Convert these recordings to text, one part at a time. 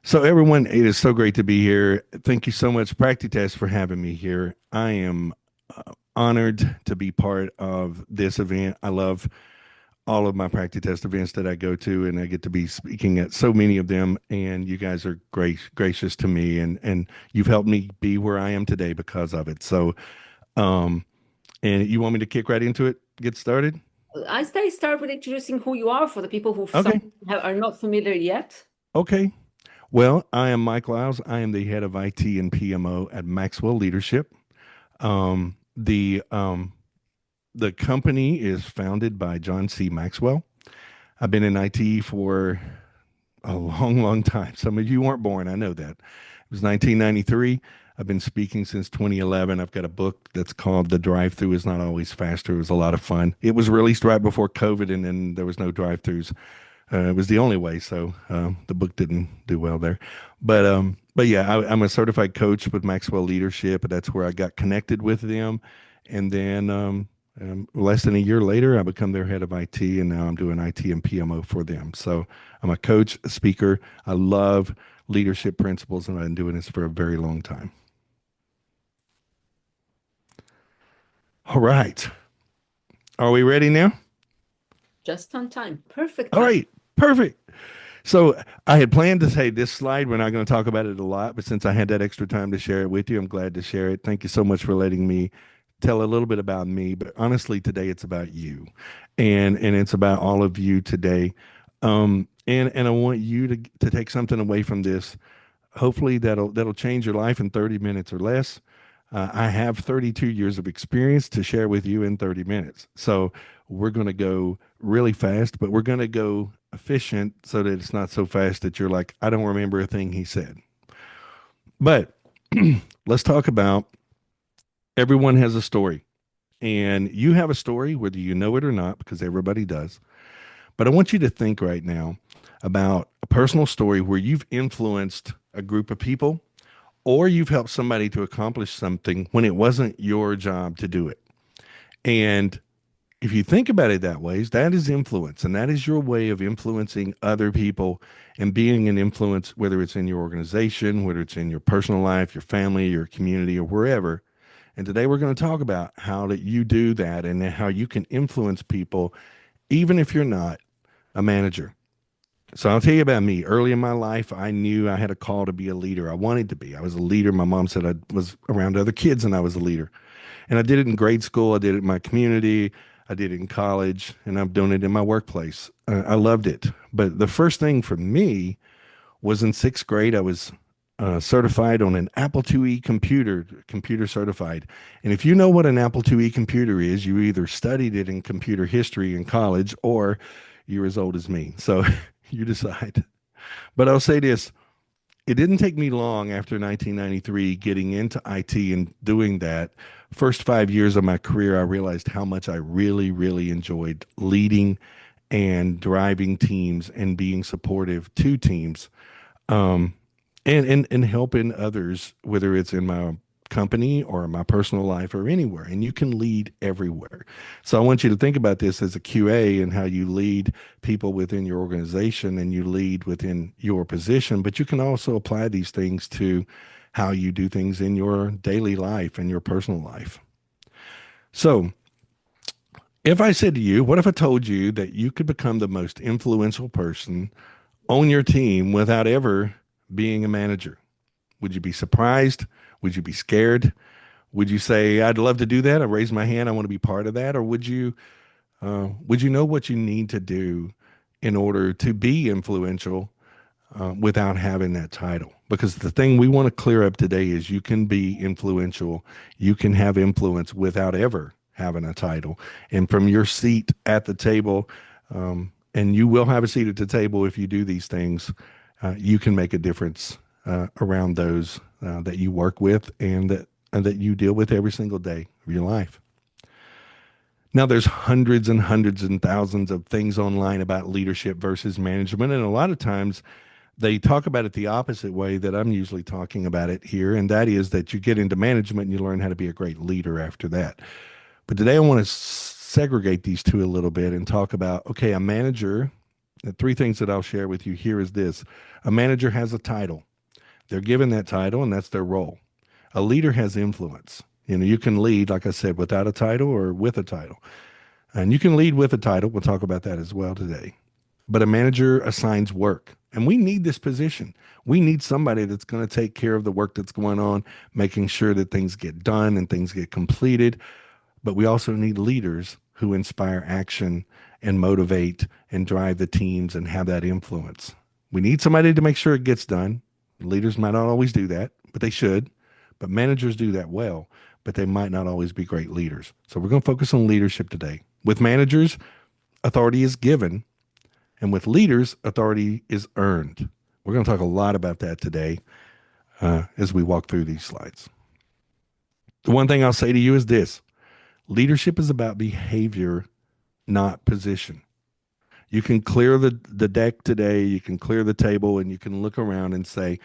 So, everyone, it is so great to be here. Thank you so much, PractiTest, for having me here. I am honored to be part of this event. I love all of my PractiTest events that I go to, and I get to be speaking at so many of them. And you guys are gracious to me, and you've helped me be where I am today because of it. So, um, and you want me to kick right into it, get started? I say start with introducing who you are for the people who Okay. are not familiar yet. Okay. Well, I am Mike Lyles. I am the head of IT and PMO at Maxwell Leadership. Um, the um, the company is founded by John C. Maxwell. I've been in IT for a long, long time. Some of you weren't born. I know that. It was 1993. I've been speaking since 2011. I've got a book that's called The Drive-Through is Not Always Faster. It was a lot of fun. It was released right before COVID, and then there was no drive-throughs. It was the only way, so the book didn't do well there. But yeah, I'm a certified coach with Maxwell Leadership. That's where I got connected with them, and then less than a year later, I become their head of IT, and now I'm doing IT and PMO for them. So I'm a coach, a speaker. I love leadership principles, and I've been doing this for a very long time. All right, are we ready now? Just on time. Perfect All time. right, perfect. So I had planned to say this slide. We're not going to talk about it a lot, but since I had that extra time to share it with you, I'm glad to share it. Thank you so much for letting me tell a little bit about me. But honestly, today it's about you, and it's about all of you today. And I want you to take something away from this. Hopefully that'll change your life in 30 minutes or less. I have 32 years of experience to share with you in 30 minutes. So we're going to go really fast, but we're going to go efficient so that it's not so fast that you're like, I don't remember a thing he said. But let's talk about everyone has a story. And you have a story, whether you know it or not, because everybody does. But I want you to think right now about a personal story where you've influenced a group of people or you've helped somebody to accomplish something when it wasn't your job to do it. And if you think about it that way, that is influence, and that is your way of influencing other people and being an influence, whether it's in your organization, whether it's in your personal life, your family, your community, or wherever. And today we're going to talk about how that you do that and how you can influence people, even if you're not a manager. So I'll tell you about me. Early in my life, I knew I had a call to be a leader. I wanted to be. I was a leader. My mom said I was around other kids and I was a leader. And I did it in grade school. I did it in my community. I did it in college, and I'm doing it in my workplace. I loved it. But the first thing for me was in sixth grade. I was certified on an Apple IIe computer, computer certified. And if you know what an Apple IIe computer is, you either studied it in computer history in college or you're as old as me. So you decide. But I'll say this, it didn't take me long after 1993 getting into IT and doing that. First 5 years of my career, I realized how much I really, really enjoyed leading and driving teams and being supportive to teams, um, and helping others, whether it's in my company or my personal life or anywhere. And you can lead everywhere. So I want you to think about this as a QA and how you lead people within your organization and you lead within your position, but you can also apply these things to how you do things in your daily life and your personal life. So if I said to you, what if I told you that you could become the most influential person on your team without ever being a manager? Would you be surprised? Would you be scared? Would you say, I'd love to do that? I raise my hand. I want to be part of that. Or would you know what you need to do in order to be influential without having that title? Because the thing we want to clear up today is you can be influential. You can have influence without ever having a title. And from your seat at the table, and you will have a seat at the table if you do these things, you can make a difference around those that you work with and that you deal with every single day of your life. Now, there's hundreds and thousands of things online about leadership versus management, and a lot of times they talk about it the opposite way that I'm usually talking about it here, and that is that you get into management and you learn how to be a great leader after that. But today I want to segregate these two a little bit and talk about okay, a manager. The three things that I'll share with you here is this: a manager has a title. They're given that title, and that's their role. A leader has influence. You can lead, like I said, without a title or with a title. And you can lead with a title. We'll talk about that as well today. But a manager assigns work. And we need this position. We need somebody that's going to take care of the work that's going on, making sure that things get done and things get completed. But we also need leaders who inspire action and motivate and drive the teams and have that influence. We need somebody to make sure it gets done. Leaders might not always do that, but they should. But managers do that well, but they might not always be great leaders. So we're going to focus on leadership today. With managers, authority is given, and with leaders, authority is earned. We're going to talk a lot about that today as we walk through these slides. The one thing I'll say to you is this: leadership is about behavior, not position. You can clear the deck today, you can clear the table, and you can look around and say,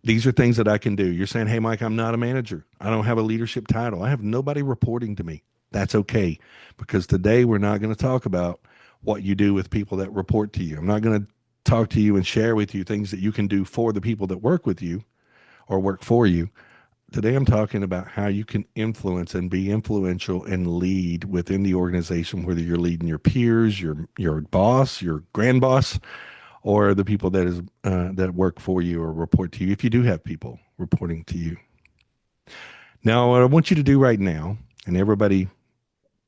these are things that I can do. You're saying, hey, Mike, I'm not a manager. I don't have a leadership title. I have nobody reporting to me. That's okay. Because today we're not going to talk about what you do with people that report to you. I'm not going to talk to you and share with you things that you can do for the people that work with you or work for you. Today I'm talking about how you can influence and be influential and lead within the organization, whether you're leading your peers, your boss, your grand boss, or the people that work for you or report to you, if you do have people reporting to you. Now, what I want you to do right now, and everybody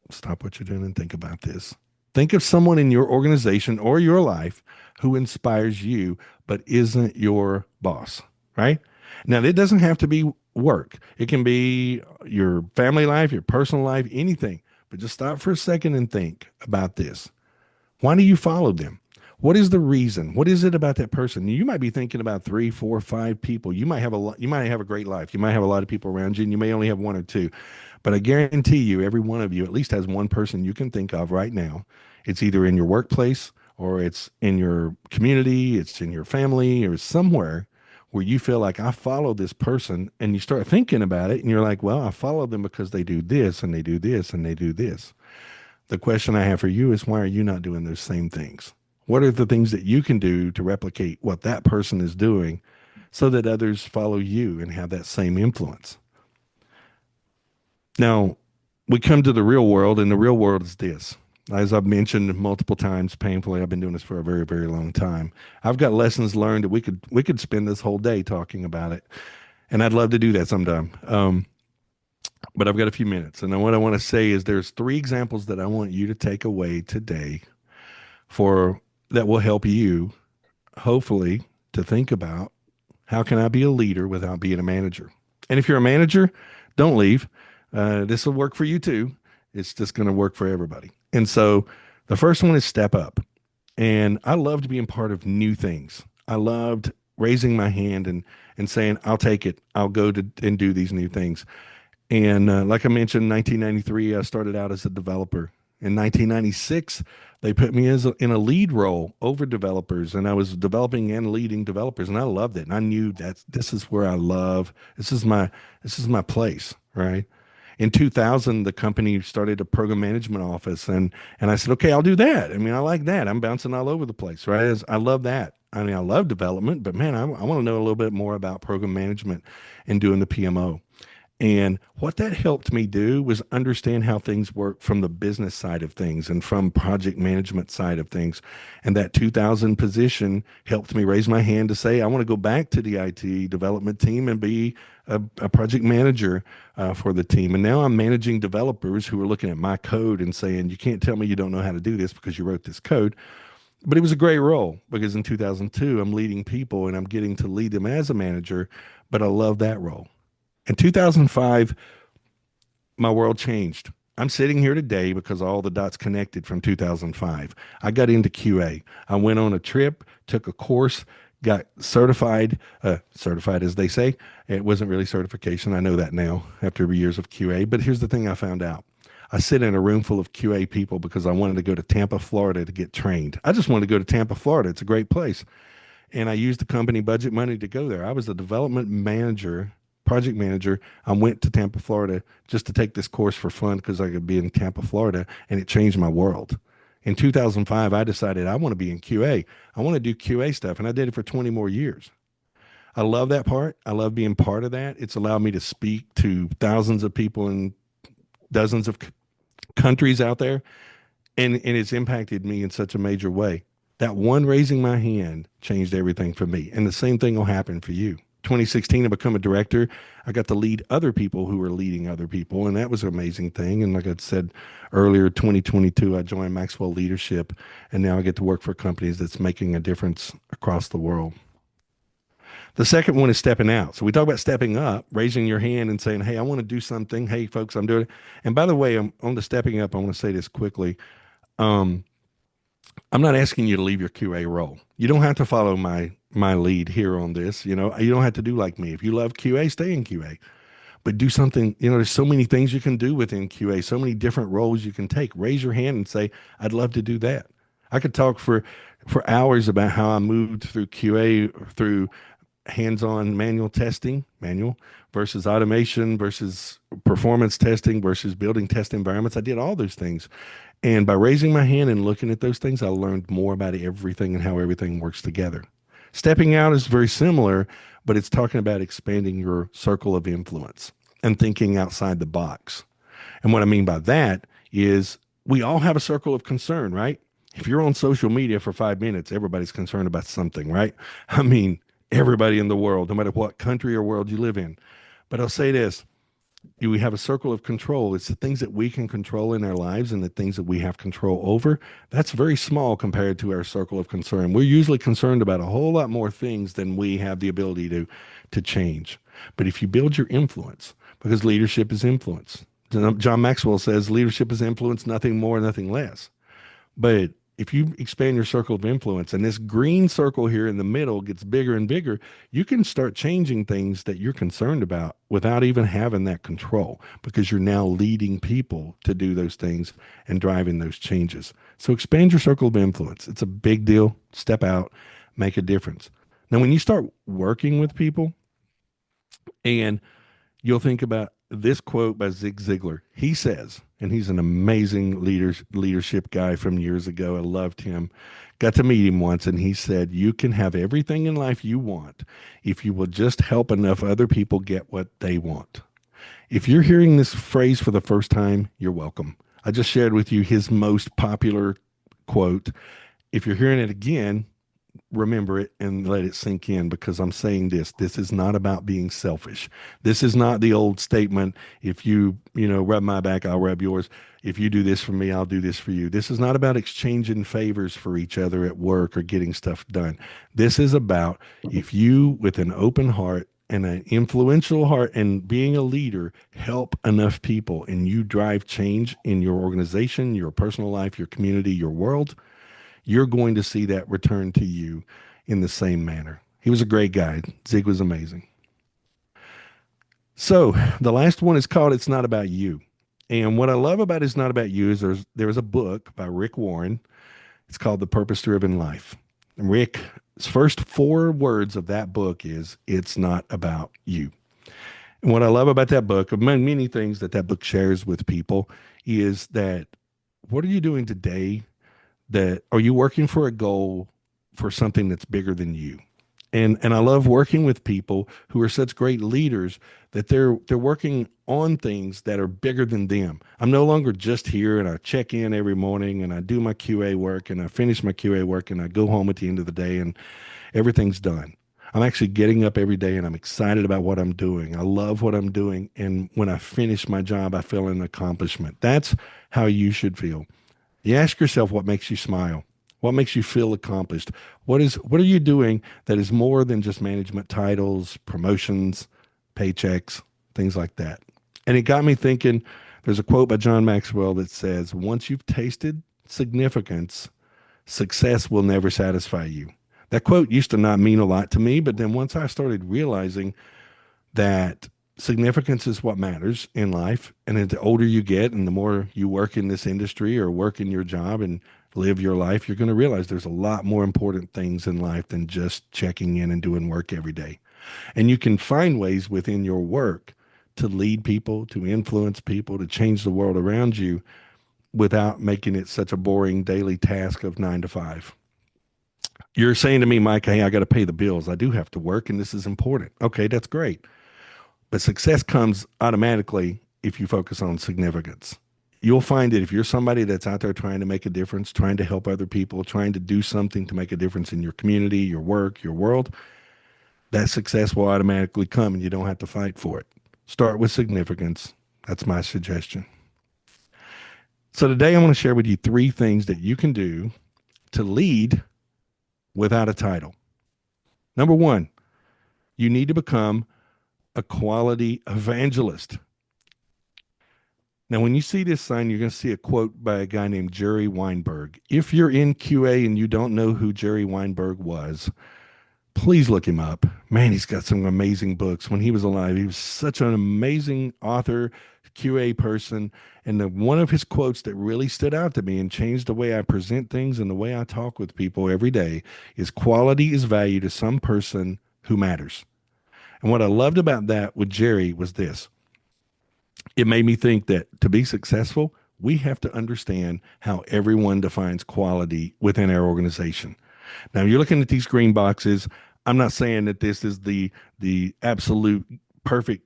stop what you're doing and think about this. Think of someone in your organization or your life who inspires you but isn't your boss, right? Now, it doesn't have to be work. It can be your family life, your personal life, anything. But just stop for a second and think about this. Why do you follow them? What is the reason? What is it about that person? You might be thinking about three, four, five people. You might have a lot, you might have a great life. You might have a lot of people around you, and you may only have one or two. But I guarantee you, every one of you at least has one person you can think of right now. It's either in your workplace or it's in your community, it's in your family or somewhere where you feel like I follow this person, and you start thinking about it and you're like, well, I follow them because they do this and they do this and they do this. The question I have for you is, why are you not doing those same things? What are the things that you can do to replicate what that person is doing so that others follow you and have that same influence? Now, we come to the real world, and the real world is this. As I've mentioned multiple times, painfully, I've been doing this for a very, very long time. I've got lessons learned that we could spend this whole day talking about it, and I'd love to do that sometime. But I've got a few minutes, and what I want to say is there's three examples that I want you to take away today for that will help you, hopefully, to think about how can I be a leader without being a manager. And if you're a manager, don't leave. This will work for you too. It's just going to work for everybody. And so the first one is step up. And I loved being part of new things. I loved raising my hand and saying, I'll take it. I'll go to and do these new things. And like I mentioned, in 1993, I started out as a developer. In 1996, they put me in a lead role over developers, and I was developing and leading developers, and I loved it. And I knew that this is where I love. This is my place, right? In 2000, the company started a program management office, and I said, okay, I'll do that. I mean, I like that. I'm bouncing all over the place, right? I love that. I mean, I love development, but man, I want to know a little bit more about program management and doing the PMO. And what that helped me do was understand how things work from the business side of things and from project management side of things. And that 2000 position helped me raise my hand to say, I want to go back to the IT development team and be a project manager for the team. And now I'm managing developers who are looking at my code and saying, you can't tell me you don't know how to do this because you wrote this code. But it was a great role because in 2002, I'm leading people and I'm getting to lead them as a manager, but I love that role. In 2005, my world changed. I'm sitting here today because all the dots connected from 2005. I got into QA. I went on a trip, took a course, got certified, certified as they say. It wasn't really certification. I know that now after years of QA. But here's the thing I found out. I sit in a room full of QA people because I wanted to go to Tampa, Florida to get trained. I just wanted to go to Tampa, Florida. It's a great place. And I used the company budget money to go there. I was a development manager, project manager. I went to Tampa, Florida just to take this course for fun because I could be in Tampa, Florida, and it changed my world. In 2005, I decided I want to be in QA. I want to do QA stuff. And I did it for 20 more years. I love that part. I love being part of that. It's allowed me to speak to thousands of people in dozens of countries out there. And it's impacted me in such a major way. That one raising my hand changed everything for me. And the same thing will happen for you. 2016, I become a director. I got to lead other people who were leading other people, and that was an amazing thing. And like I said earlier, 2022, I joined Maxwell Leadership, and now I get to work for companies that's making a difference across the world. The second one is stepping out. So we talk about stepping up, raising your hand and saying, "Hey, I want to do something. Hey, folks, I'm doing it." And by the way, I'm on the stepping up. I want to say this quickly. Um, I'm not asking you to leave your QA role. You don't have to follow my lead here on this. You don't have to do like me. If you love QA, stay in QA, but do something. There's so many things you can do within QA, so many different roles you can take. Raise your hand and say, "I'd love to do that." I could talk for hours about how I moved through QA through hands-on manual versus automation versus performance testing versus building test environments. I did all those things. And by raising my hand and looking at those things, I learned more about everything and how everything works together. Stepping out is very similar, but it's talking about expanding your circle of influence and thinking outside the box. And what I mean by that is we all have a circle of concern, right? If you're on social media for 5 minutes, everybody's concerned about something, right? I mean, everybody in the world, no matter what country or world you live in. But I'll say this, we have a circle of control. It's the things that we can control in our lives and the things that we have control over. That's very small compared to our circle of concern. We're usually concerned about a whole lot more things than we have the ability to change. But if you build your influence, because leadership is influence. John Maxwell says leadership is influence, nothing more, nothing less. But if you expand your circle of influence and this green circle here in the middle gets bigger and bigger, you can start changing things that you're concerned about without even having that control because you're now leading people to do those things and driving those changes. So expand your circle of influence. It's a big deal. Step out, make a difference. Now, when you start working with people, and you'll think about this quote by Zig Ziglar. He says, and he's an amazing leadership guy from years ago. I loved him. Got to meet him once, and he said, "You can have everything in life you want if you will just help enough other people get what they want." If you're hearing this phrase for the first time, you're welcome. I just shared with you his most popular quote. If you're hearing it again, remember it and let it sink in because I'm saying this is not about being selfish. This is not the old statement, if you rub my back, I'll rub yours. If you do this for me, I'll do this for you. This is not about exchanging favors for each other at work or getting stuff done. This is about if you with an open heart and an influential heart and being a leader help enough people and you drive change in your organization, your personal life, your community, your world, you're going to see that return to you in the same manner. He was a great guy. Zig was amazing. So the last one is called It's Not About You. And what I love about It's Not About You is there's a book by Rick Warren. It's called The Purpose Driven Life. And Rick's first 4 words of that book is It's Not About You. And what I love about that book, among many things that that book shares with people, is that what are you doing today that are you working for a goal for something that's bigger than you? And I love working with people who are such great leaders that they're working on things that are bigger than them. I'm no longer just here and I check in every morning and I do my QA work and I finish my QA work and I go home at the end of the day and everything's done. I'm actually getting up every day and I'm excited about what I'm doing. I love what I'm doing. And when I finish my job, I feel an accomplishment. That's how you should feel. You ask yourself what makes you smile. What makes you feel accomplished? What are you doing that is more than just management titles, promotions, paychecks, things like that? And it got me thinking, there's a quote by John Maxwell that says, "Once you've tasted significance, success will never satisfy you." That quote used to not mean a lot to me, but then once I started realizing that significance is what matters in life. And the older you get and the more you work in this industry or work in your job and live your life, you're going to realize there's a lot more important things in life than just checking in and doing work every day. And you can find ways within your work to lead people, to influence people, to change the world around you without making it such a boring daily task of 9 to 5. You're saying to me, Mike, hey, I got to pay the bills. I do have to work and this is important. Okay, that's great. But success comes automatically if you focus on significance. You'll find that if you're somebody that's out there trying to make a difference, trying to help other people, trying to do something to make a difference in your community, your work, your world, that success will automatically come and you don't have to fight for it. Start with significance. That's my suggestion. So today I want to share with you 3 things that you can do to lead without a title. Number 1, you need to become a quality evangelist. Now, when you see this sign, you're going to see a quote by a guy named Jerry Weinberg. If you're in QA and you don't know who Jerry Weinberg was, please look him up. Man, he's got some amazing books. When he was alive, he was such an amazing author, QA person. And one of his quotes that really stood out to me and changed the way I present things and the way I talk with people every day is quality is value to some person who matters. And what I loved about that with Jerry was this. It made me think that to be successful, we have to understand how everyone defines quality within our organization. Now, you're looking at these green boxes. I'm not saying that this is the absolute perfect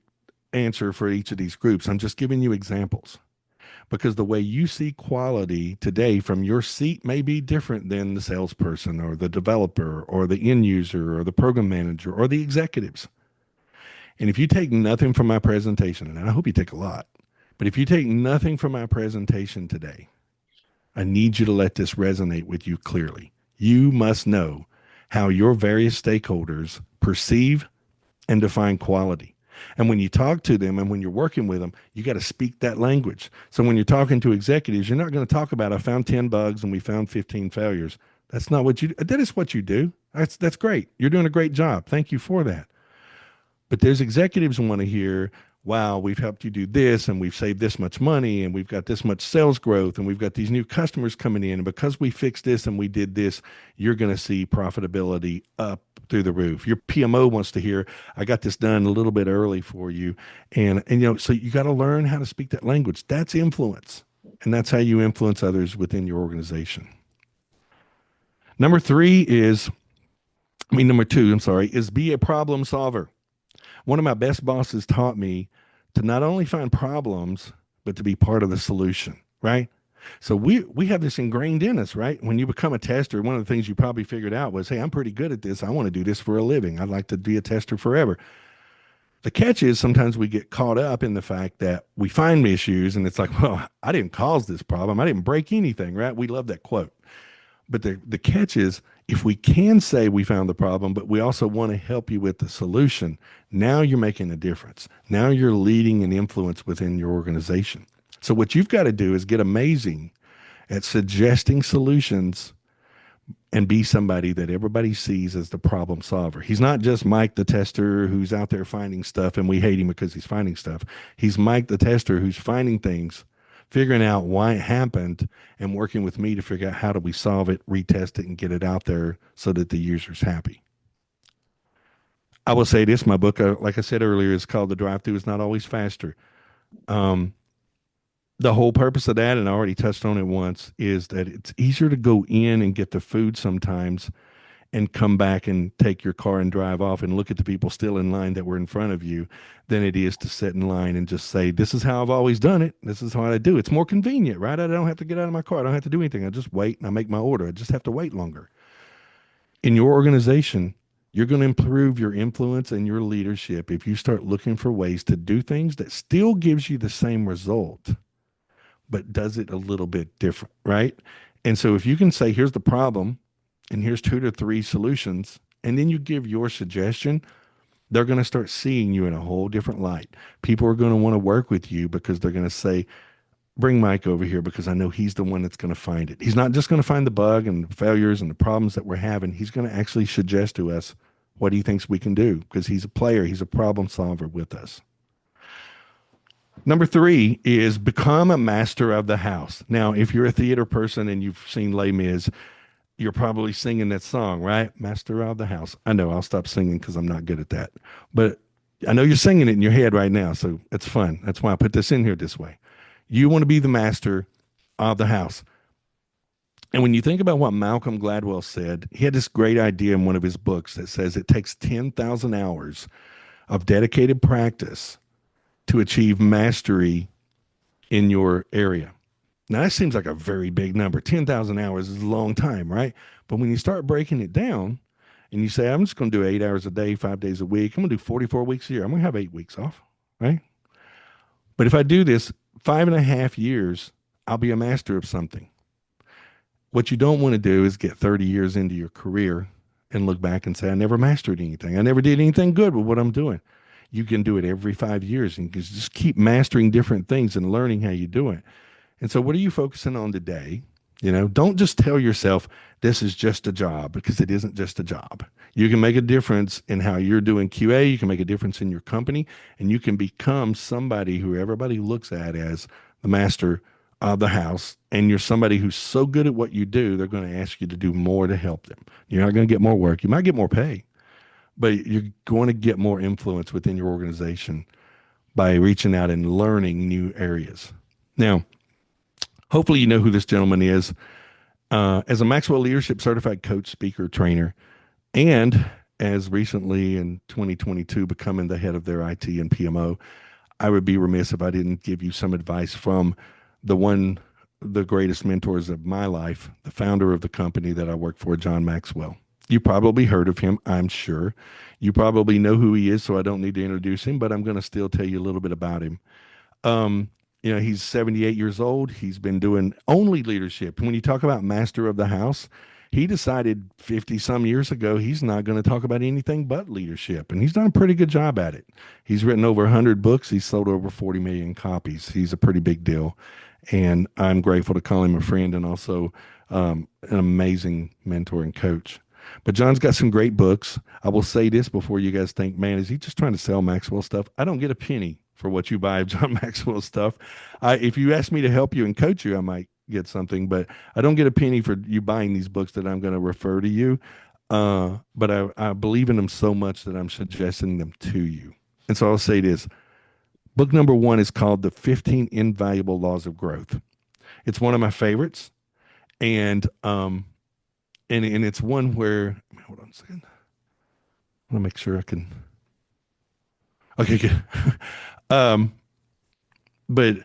answer for each of these groups. I'm just giving you examples because the way you see quality today from your seat may be different than the salesperson or the developer or the end user or the program manager or the executives. And if you take nothing from my presentation, and I hope you take a lot, but if you take nothing from my presentation today, I need you to let this resonate with you clearly. You must know how your various stakeholders perceive and define quality. And when you talk to them and when you're working with them, you got to speak that language. So when you're talking to executives, you're not going to talk about, I found 10 bugs and we found 15 failures. That's not what you do. That is what you do. That's great. You're doing a great job. Thank you for that. But there's executives who want to hear, wow, we've helped you do this and we've saved this much money and we've got this much sales growth and we've got these new customers coming in. And because we fixed this and we did this, you're going to see profitability up through the roof. Your PMO wants to hear, I got this done a little bit early for you. And so you got to learn how to speak that language. That's influence. And that's how you influence others within your organization. Number 2, is be a problem solver. One of my best bosses taught me to not only find problems, but to be part of the solution, right? So we have this ingrained in us, right? When you become a tester, one of the things you probably figured out was, hey, I'm pretty good at this. I want to do this for a living. I'd like to be a tester forever. The catch is sometimes we get caught up in the fact that we find issues and it's like, well, I didn't cause this problem. I didn't break anything, right? We love that quote. But the catch is if we can say we found the problem, but we also want to help you with the solution, now you're making a difference. Now you're leading an influence within your organization. So what you've got to do is get amazing at suggesting solutions and be somebody that everybody sees as the problem solver. He's not just Mike the tester who's out there finding stuff and we hate him because he's finding stuff. He's Mike the tester who's finding things, figuring out why it happened and working with me to figure out how do we solve it, retest it, and get it out there so that the user's happy. I will say this, my book, like I said earlier, is called The Drive-Thru is Not Always Faster. The whole purpose of that, and I already touched on it once, is that it's easier to go in and get the food sometimes and come back and take your car and drive off and look at the people still in line that were in front of you than it is to sit in line and just say, this is how I've always done it. This is how I do it. It's more convenient, right? I don't have to get out of my car. I don't have to do anything. I just wait and I make my order. I just have to wait longer. In your organization, you're going to improve your influence and your leadership if you start looking for ways to do things that still gives you the same result, but does it a little bit different, right? And so if you can say, here's the problem, and here's 2 to 3 solutions, and then you give your suggestion, they're going to start seeing you in a whole different light. People are going to want to work with you because they're going to say, bring Mike over here because I know he's the one that's going to find it. He's not just going to find the bug and the failures and the problems that we're having. He's going to actually suggest to us what he thinks we can do because he's a player. He's a problem solver with us. Number 3 is become a master of the house. Now, if you're a theater person and you've seen Les Mis, you're probably singing that song, right? Master of the house. I know I'll stop singing because I'm not good at that. But I know you're singing it in your head right now, so it's fun. That's why I put this in here this way. You want to be the master of the house. And when you think about what Malcolm Gladwell said, he had this great idea in one of his books that says it takes 10,000 hours of dedicated practice to achieve mastery in your area. Now, that seems like a very big number. 10,000 hours is a long time, right? But when you start breaking it down and you say, I'm just going to do 8 hours a day, 5 days a week, I'm going to do 44 weeks a year, I'm going to have 8 weeks off, right? But if I do this 5.5 years, I'll be a master of something. What you don't want to do is get 30 years into your career and look back and say, I never mastered anything. I never did anything good with what I'm doing. You can do it every 5 years and you can just keep mastering different things and learning how you do it. And so, what are you focusing on today? Don't just tell yourself this is just a job because it isn't just a job. You can make a difference in how you're doing QA. You can make a difference in your company, and you can become somebody who everybody looks at as the master of the house. And you're somebody who's so good at what you do, they're going to ask you to do more to help them. You're not going to get more work. You might get more pay, but you're going to get more influence within your organization by reaching out and learning new areas. Now, hopefully, you know who this gentleman is. As a Maxwell Leadership Certified Coach, Speaker, Trainer, and as recently in 2022 becoming the head of their IT and PMO, I would be remiss if I didn't give you some advice from the greatest mentors of my life, the founder of the company that I work for, John Maxwell. You probably heard of him, I'm sure. You probably know who he is, so I don't need to introduce him, but I'm going to still tell you a little bit about him. Um, he's 78 years old. He's been doing only leadership. When you talk about master of the house, he decided 50 some years ago he's not going to talk about anything but leadership. And he's done a pretty good job at it. He's written over 100 books. He's sold over 40 million copies. He's a pretty big deal. And I'm grateful to call him a friend and also an amazing mentor and coach. But John's got some great books. I will say this before you guys think, man, is he just trying to sell Maxwell stuff? I don't get a penny for what you buy of John Maxwell stuff. If you ask me to help you and coach you, I might get something, but I don't get a penny for you buying these books that I'm going to refer to you. But I believe in them so much that I'm suggesting them to you. And so I'll say this. Book number 1 is called The 15 Invaluable Laws of Growth. It's one of my favorites. And it's one where, hold on a second. I want to make sure I can. Okay, good. But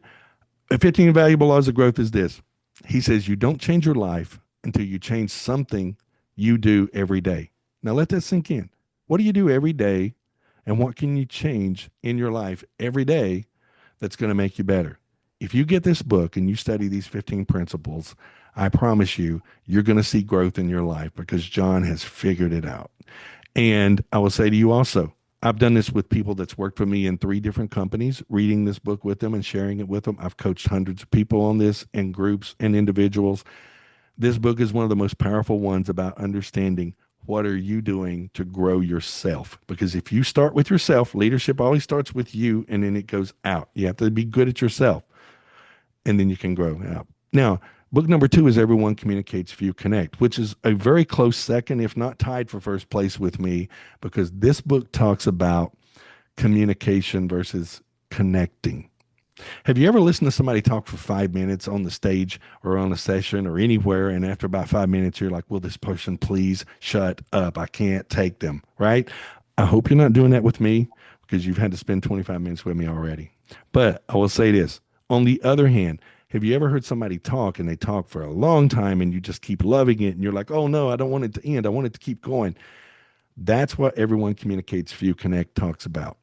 15 valuable laws of growth is this. He says you don't change your life until you change something you do every day. Now let that sink in. What do you do every day, and what can you change in your life every day that's going to make you better? If you get this book and you study these 15 principles, I promise you, you're going to see growth in your life because John has figured it out. And I will say to you also, I've done this with people that's worked for me in 3 different companies, reading this book with them and sharing it with them. I've coached hundreds of people on this in groups and individuals. This book is one of the most powerful ones about understanding what are you doing to grow yourself? Because if you start with yourself, leadership always starts with you and then it goes out. You have to be good at yourself and then you can grow out. Now, book number 2 is Everyone Communicates, Few Connect, which is a very close second, if not tied for first place with me, because this book talks about communication versus connecting. Have you ever listened to somebody talk for 5 minutes on the stage or on a session or anywhere, and after about 5 minutes, you're like, will this person please shut up? I can't take them, right? I hope you're not doing that with me because you've had to spend 25 minutes with me already. But I will say this. On the other hand, have you ever heard somebody talk and they talk for a long time and you just keep loving it and you're like, oh no, I don't want it to end. I want it to keep going. That's what Everyone Communicates, Few Connect talks about.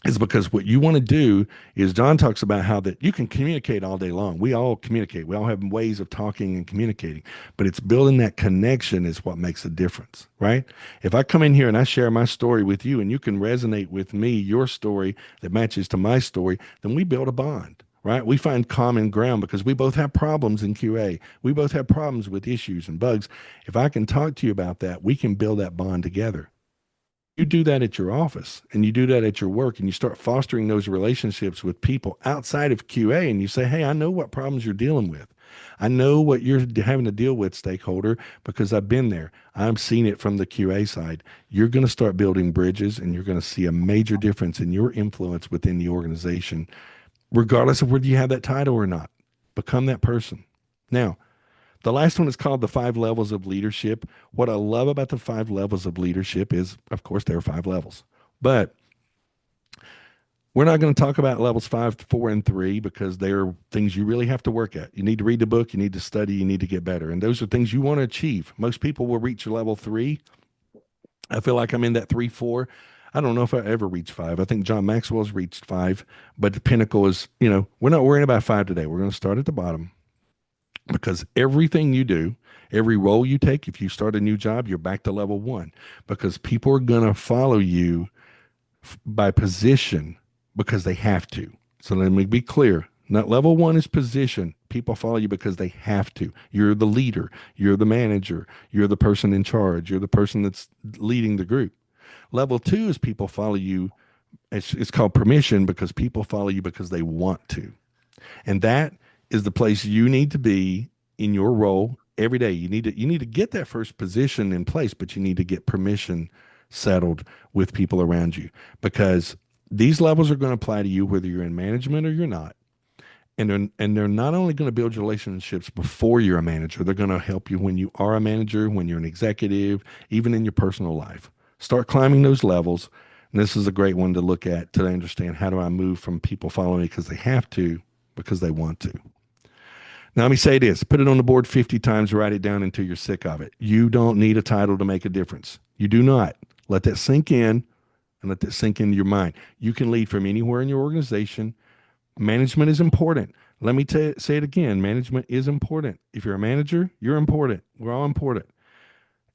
Is because what you want to do is John talks about how that you can communicate all day long. We all communicate. We all have ways of talking and communicating, but it's building that connection is what makes a difference, right? If I come in here and I share my story with you and you can resonate with me, your story that matches to my story, then we build a bond. Right? We find common ground because we both have problems in QA. We both have problems with issues and bugs. If I can talk to you about that, we can build that bond together. You do that at your office and you do that at your work and you start fostering those relationships with people outside of QA and you say, hey, I know what problems you're dealing with. I know what you're having to deal with, stakeholder, because I've been there. I'm seeing it from the QA side. You're going to start building bridges and you're going to see a major difference in your influence within the organization regardless of whether you have that title or not. Become that person. Now, the last one is called the 5 levels of leadership. What I love about the 5 levels of leadership is, of course, there are 5 levels, but we're not going to talk about levels 5, 4, and 3 because they're things you really have to work at. You need to read the book, you need to study, you need to get better. And those are things you want to achieve. Most people will reach level 3. I feel like I'm in that 3, 4. I don't know if I ever reach 5. I think John Maxwell's reached 5, but the pinnacle is, we're not worrying about 5 today. We're going to start at the bottom because everything you do, every role you take, if you start a new job, you're back to level 1 because people are going to follow you by position because they have to. So let me be clear. Not level 1 is position. People follow you because they have to. You're the leader. You're the manager. You're the person in charge. You're the person that's leading the group. Level 2 is people follow you. It's called permission because people follow you because they want to. And that is the place you need to be in your role every day. You need to get that first position in place, but you need to get permission settled with people around you because these levels are going to apply to you whether you're in management or you're not. And they're not only going to build relationships before you're a manager, they're going to help you when you are a manager, when you're an executive, even in your personal life. Start climbing those levels. And this is a great one to look at to understand how do I move from people following me because they have to, because they want to. Now, let me say this, put it on the board 50 times, write it down until you're sick of it. You don't need a title to make a difference. You do not. Let that sink in and let that sink into your mind. You can lead from anywhere in your organization. Management is important. Let me say it again. Management is important. If you're a manager, you're important. We're all important.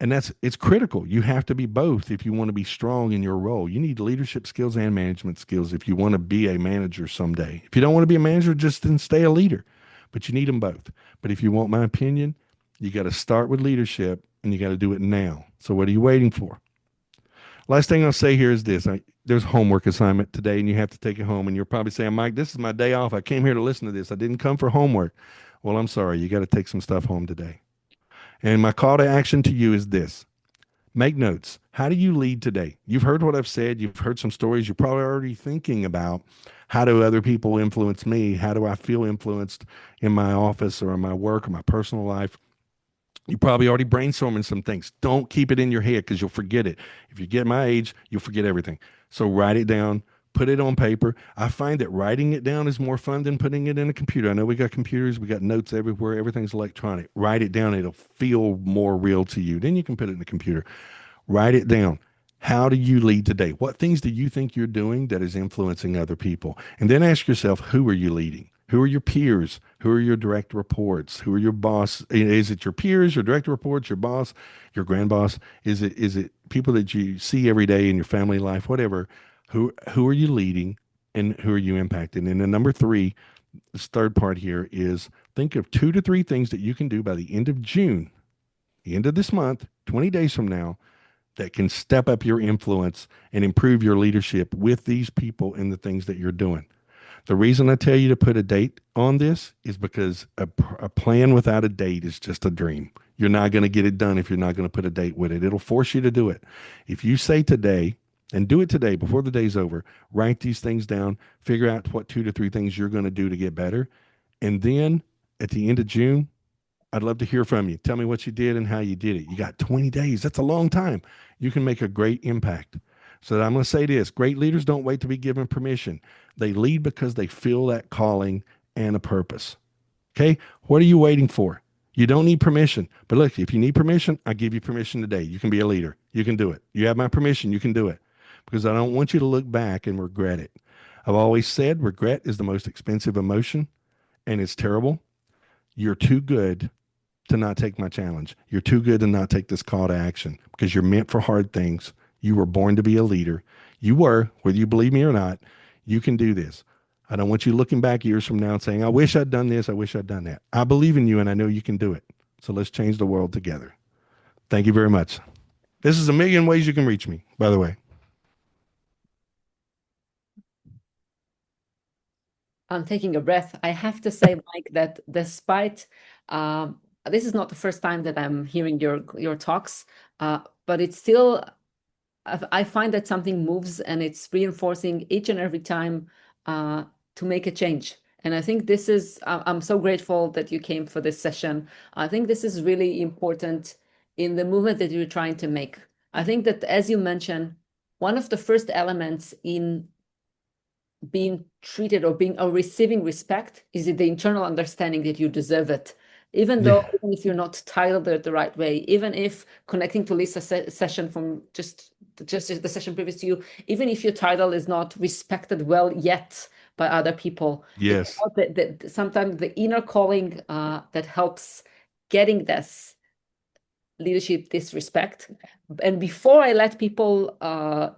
And it's critical. You have to be both if you want to be strong in your role. You need leadership skills and management skills if you want to be a manager someday. If you don't want to be a manager, just then stay a leader. But you need them both. But if you want my opinion, you got to start with leadership and you got to do it now. So what are you waiting for? Last thing I'll say here is this. There's a homework assignment today and you have to take it home. And you're probably saying, Mike, this is my day off. I came here to listen to this. I didn't come for homework. Well, I'm sorry. You got to take some stuff home today. And my call to action to you is this. Make notes. How do you lead today? You've heard what I've said. You've heard some stories. You're probably already thinking about how do other people influence me? How do I feel influenced in my office or in my work or my personal life? You probably already brainstorming some things. Don't keep it in your head because you'll forget it. If you get my age, you'll forget everything. So write it down, put it on paper. I find that writing it down is more fun than putting it in a computer. I know we got computers, we got notes everywhere, everything's electronic. Write it down, it'll feel more real to you. Then you can put it in the computer. Write it down. How do you lead today? What things do you think you're doing that is influencing other people? And then ask yourself, who are you leading? Who are your peers? Who are your direct reports? Who are your boss? Is it your peers, your direct reports, your boss, your grand boss? Is it people that you see every day in your family life, whatever? Who are you leading and who are you impacting? And then number 3, this third part here is think of 2 to 3 things that you can do by the end of June, the end of this month, 20 days from now, that can step up your influence and improve your leadership with these people and the things that you're doing. The reason I tell you to put a date on this is because a plan without a date is just a dream. You're not going to get it done if you're not going to put a date with it. It'll force you to do it. If you say today, and do it today before the day's over, write these things down, figure out what 2 to 3 things you're going to do to get better. And then at the end of June, I'd love to hear from you. Tell me what you did and how you did it. You got 20 days. That's a long time. You can make a great impact. So I'm going to say this. Great leaders don't wait to be given permission. They lead because they feel that calling and a purpose. Okay? What are you waiting for? You don't need permission. But look, if you need permission, I give you permission today. You can be a leader. You can do it. You have my permission. You can do it. Because I don't want you to look back and regret it. I've always said regret is the most expensive emotion and it's terrible. You're too good to not take my challenge. You're too good to not take this call to action because you're meant for hard things. You were born to be a leader. You were, whether you believe me or not, you can do this. I don't want you looking back years from now and saying, I wish I'd done this. I wish I'd done that. I believe in you and I know you can do it. So let's change the world together. Thank you very much. This is a million ways you can reach me, by the way. I'm taking a breath. I have to say, Mike, that despite this is not the first time that I'm hearing your talks, but it's still I find that something moves and it's reinforcing each and every time to make a change. And I think this is, I'm so grateful that you came for this session. I think this is really important in the movement that you're trying to make. I think that, as you mentioned, one of the first elements in being treated or being or receiving respect is the internal understanding that you deserve it. Yeah. Even if you're not titled it the right way, even if connecting to Lisa's session from just the session previous to you, even if your title is not respected well yet by other people, it's Yes. about sometimes the inner calling that helps getting this leadership, this respect. And before I let people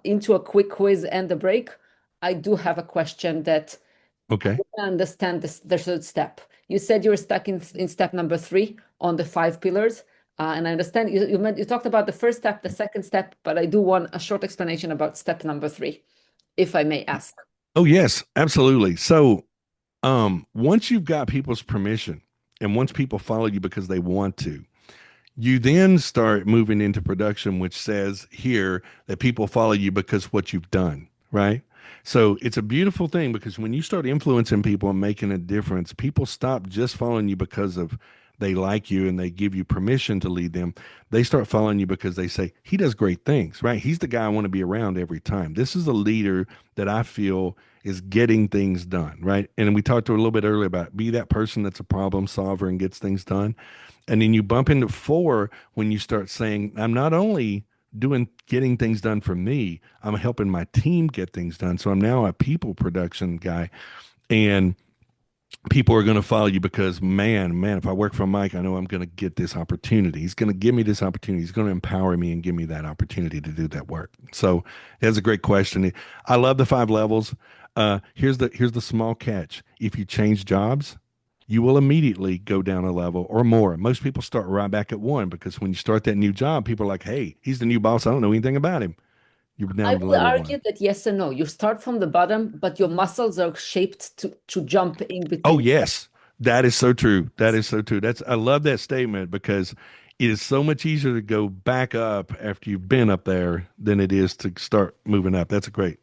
into a quick quiz and the break, I do have a question that I Okay. don't understand the third step. You said you were stuck in step number 3 on the 5 pillars. And I understand you talked about the first step, the second step, but I do want a short explanation about step number 3, if I may ask. Oh, yes, absolutely. So, once you've got people's permission and once people follow you because they want to, you then start moving into production, which says here that people follow you because what you've done, right? So it's a beautiful thing because when you start influencing people and making a difference, people stop just following you because of they like you and they give you permission to lead them. They start following you because they say, he does great things, right? He's the guy I want to be around every time. This is a leader that I feel is getting things done, right? And we talked to a little bit earlier about be that person that's a problem solver and gets things done. And then you bump into 4 when you start saying, I'm not only doing getting things done for me, I'm helping my team get things done. So I'm now a people production guy. And people are going to follow you because man, if I work for Mike, I know I'm going to get this opportunity. He's going to give me this opportunity. He's going to empower me and give me that opportunity to do that work. So that's a great question. I love the 5 levels. Here's the small catch. If you change jobs, you will immediately go down a level or more. Most people start right back at 1 because when you start that new job, people are like, hey, he's the new boss. I don't know anything about him. You're I down to will level 1. argue that yes and no. You start from the bottom, but your muscles are shaped to jump in Oh, between. yes. That is so true. That is so true. I love that statement because it is so much easier to go back up after you've been up there than it is to start moving up. That's a great